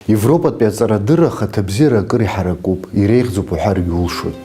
Европатәи аҵарадырра ахаҭабзиара акыр иҳаракуп, иреиӷьӡоуп уҳәаргьы улшоит.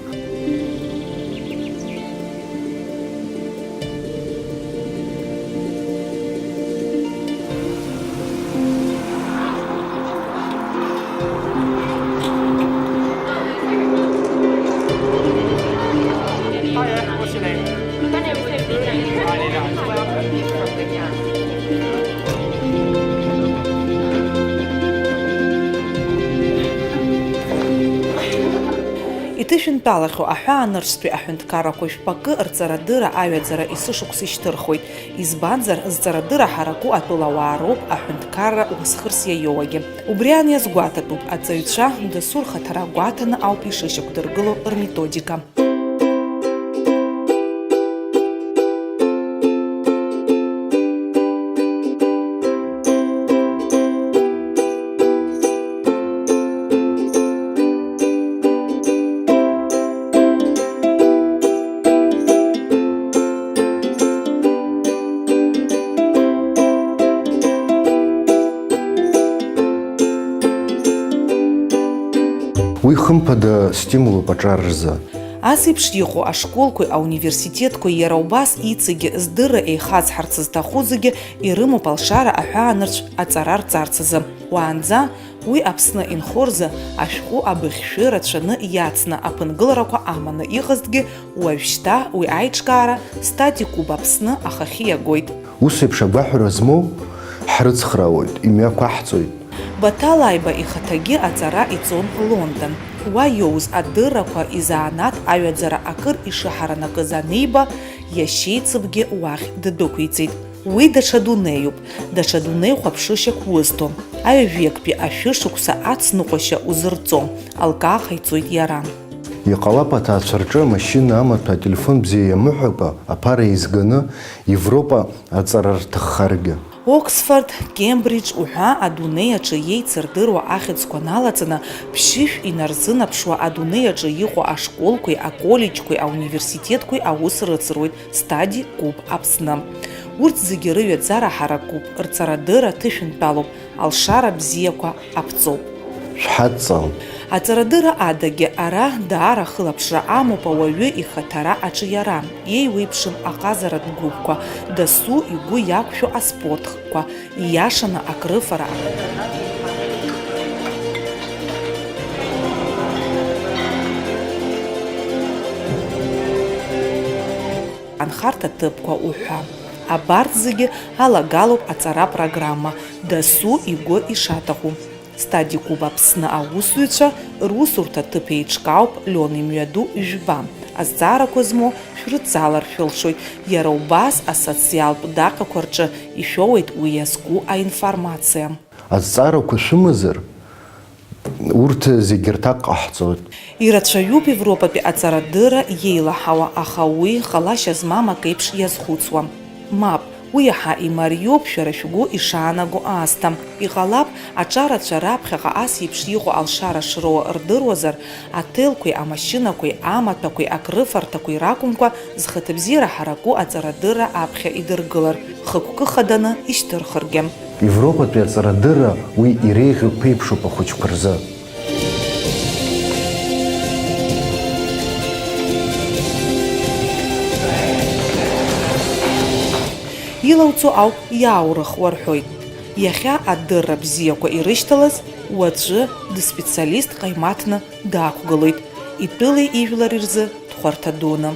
Итышәынтәалахьоу аҳәаанырцәтәи аҳәынҭқаррақәа шәпакы рҵарадырра аҩаӡара исышықәса ишьҭырхуеит. Избанзар, зҵарадырра ҳараку атәылауаа роуп аҳәынҭқарра уасхырс иаиоуагьы. Убри аниазгәаҭатәуп аҵаҩцәа дасу рхаҭара гәаҭаны ауп ишышьақәдыргыло рметодика. Уи хымԥада стимулуп аҿар рзы. Ас еиԥш иҟоу ашколқәеи ауниверситетқәеи иара убас иҵегьы здырра еихацҳарц зҭаху зегьы ирымоуп алшара аҳәаанырцә аҵара рҵарц азы. Уаанӡа уи Аԥсны инхо рзы ашәҟәы абыхьшәы рацәаны иацны аԥынгыларақәа аманы иҟазҭгьы, уажәшьҭа уи аиҿкаара Study Group Аԥсны ахахьы иагоит. Ус еиԥш агәаҳәара змоу ҳрыцхраауеит, имҩақәаҳҵоит. Баҭал Аиба ихаҭагьы аҵара иҵон Лондон. Уа иоуз адыррақәа изанааҭ аҩаӡара акыр ишыҳаранакыз аниба, иашьеиҵыбгьы уахь ддәықәиҵеит. Уи даҽа дунеиуп, даҽа дунеихәаԥшышьак узҭом. Аҩажәиактәи ашәышықәса ацныҟәашьа узырҵом, алкааҟаиҵоит иара. Иҟалап аҭаацәа рҿы амашьына, амаҭәа, ателефон бзиа иамыҳәакәа аԥара еизганы Европа аҵара рҭаххаргьы. Оксфорд, Кембридж уҳәа адунеи аҿы иеицырдыруа ахьӡқәа налаҵаны ԥшьышә инарзынаԥшуа адунеи аҿы иҟоу ашколқәеи, аколлеџьқәеи, ауниверситетқәеи аус рыцруеит Study Group Аԥсны. Урҭ зегьы рыҩаӡара ҳаракуп, рҵарадырра ҭышәынтәалоуп, алшара бзиақәа аԥҵоуп. Шәҳадҵал. Аҵарадырра адагьы ара даара хылаԥшра амоуп ауаҩы ихаҭара аҿиара, иеиуеиԥшым аҟазаратә гәыԥқәа, дасу игәы иақәшәо аспортхқәа, ииашаны акрыфара. Анхарҭа ҭыԥқәа уҳәа. Абарҭ зегьы алагалоуп аҵара программа, дасу игәы ишаҭаху. Study Group Аԥсны аусзуҩцәа русурҭа ҭыԥ еиҿкаауп Лион имҩаду ижәба. Азҵаарақәа змоу шәрыцалар шәылшоит. Иара убас асоциалтә даҟьақәа рҿы ишәоуеит уи иазку аинформациа. Азҵаарақәа шәымазар, урҭ зегьы рҭак ҟаҳҵоит. Ирацәаҩуп Европатәи аҵарадырра иеилаҳауа, аха уи ҟалашьа змам ак еиԥш иазхәыцуам. Мап, уи иаҳа имариоуп шәара шәгәы ишаанаго аасҭа. Иҟалап аҿарацәа раԥхьаҟа ас еиԥш иҟоу алшара шроуа рдыруазар, ателқәеи, амашьынақәеи, амаҭәақәеи, акрыфарҭақәеи ракәымкәа зхаҭабзиара ҳараку аҵарадырра аԥхьа идыргылар, хықәкы хаданы ишьҭырхыргьы. Европатәи аҵарадырра уи иреиӷьу ԥеиԥшуп ахәыҷқәа рзы. Илауҵо ауп иааурыхуа рҳәоит. Иахьа адырра бзиақәа ирышьҭалаз, уаҵәы дспециалист ҟаимаҭны даақәгылоит. Итәылеи ижәлари рзы дхәарҭа дуны.